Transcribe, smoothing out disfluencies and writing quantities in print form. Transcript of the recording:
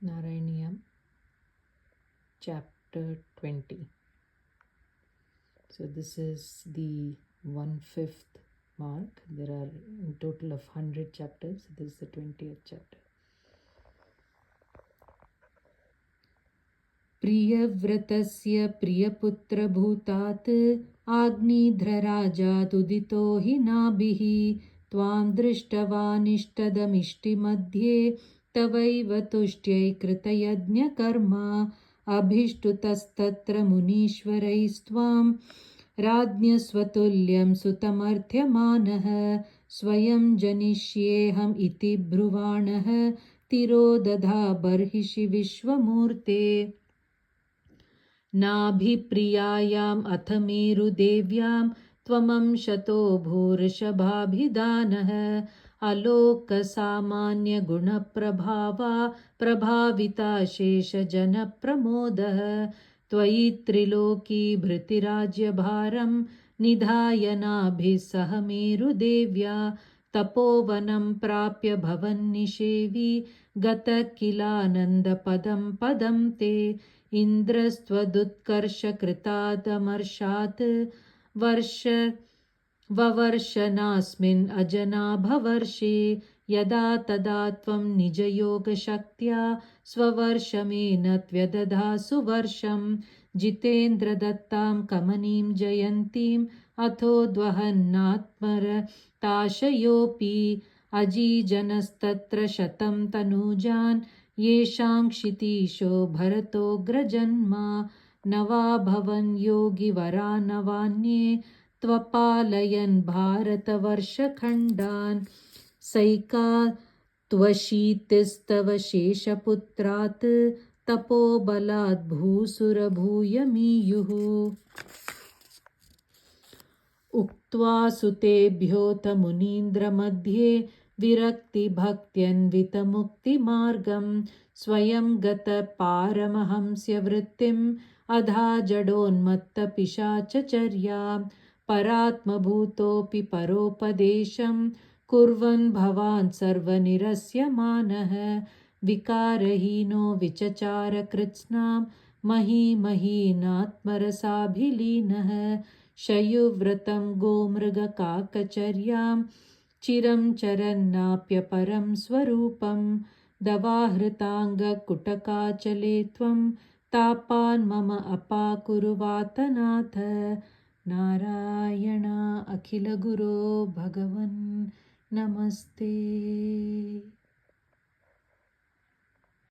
Narayaniam, chapter 20. So this is the 1/5 mark. There are in total of 100 chapters. This is the 20th chapter. प्रियव्रतस्य प्रियपुत्रभूतात् आग्निध्रराजादुदितो हि नाभिः त्वां दृष्टवानिष्टदमिष्टिमध्ये तवैव तुष्ट्यै कृतयज्ञकर्म अभिष्टुतस्तत्र मुनीश्वरैस्त्वां राज्ञस्वतुल्यं सुतमर्थ्यमानः स्वयं जनिष्येऽहम् इति ब्रुवाणः तिरोदधा बर्हिषि विश्वमूर्ते नाभिप्रियायाम् अथ मेरुदेव्यां त्वमंशतो भूर्षभाभिधानः अलोकसामान्यगुणप्रभावा प्रभाविता शेषजनप्रमोदः त्वयि त्रिलोकीभृतिराज्यभारं निधाय नाभिः सह मेरुदेव्या तपोवनं प्राप्य भवन्निषेवी गतः किलानन्दपदं पदं ते इन्द्रस्त्वदुत्कर्षकृतादमर्षात् ववर्षनास्मिन् अजनाभवर्षे यदा तदा त्वं निजयोगशक्त्या स्ववर्षमेन त्व्यदधासु वर्षं जितेन्द्रदत्तां कमनीं जयन्तीम् अथोद्वहन्नात्मरताशयोऽपि अजीजनस्तत्र शतं तनूजान् येषां क्षितीशो भरतोऽग्रजन्मा नवाभवन् योगिवरा नवान्ये त्वपालयन् भारतवर्षखण्डान् सैका त्वशीतिस्तव शेषपुत्रात् तपोबलात् भूसुरभूयमीयुः उक्त्वा सुतेभ्योऽथ मुनीन्द्रमध्ये विरक्तिभक्त्यन्वितमुक्तिमार्गं स्वयं गतः पारमहंस्यवृत्तिम् अधा जडोन्मत्तपिशाचचर्यां परात्मभूतोऽपि परोपदेशं कुर्वन् भवान् सर्वनिरस्यमानः विकारहीनो विचचारकृत्स्नां महीमहीनात्मरसाभिलीनः शयुव्रतं गोमृगकाकचर्यां चिरं चरन्नाप्यपरं स्वरूपं दवाहृताङ्गकुटकाचले त्वं तापान् मम अपाकुरुवातनाथ नारायण अखिलगुरो भगवन् नमस्ते।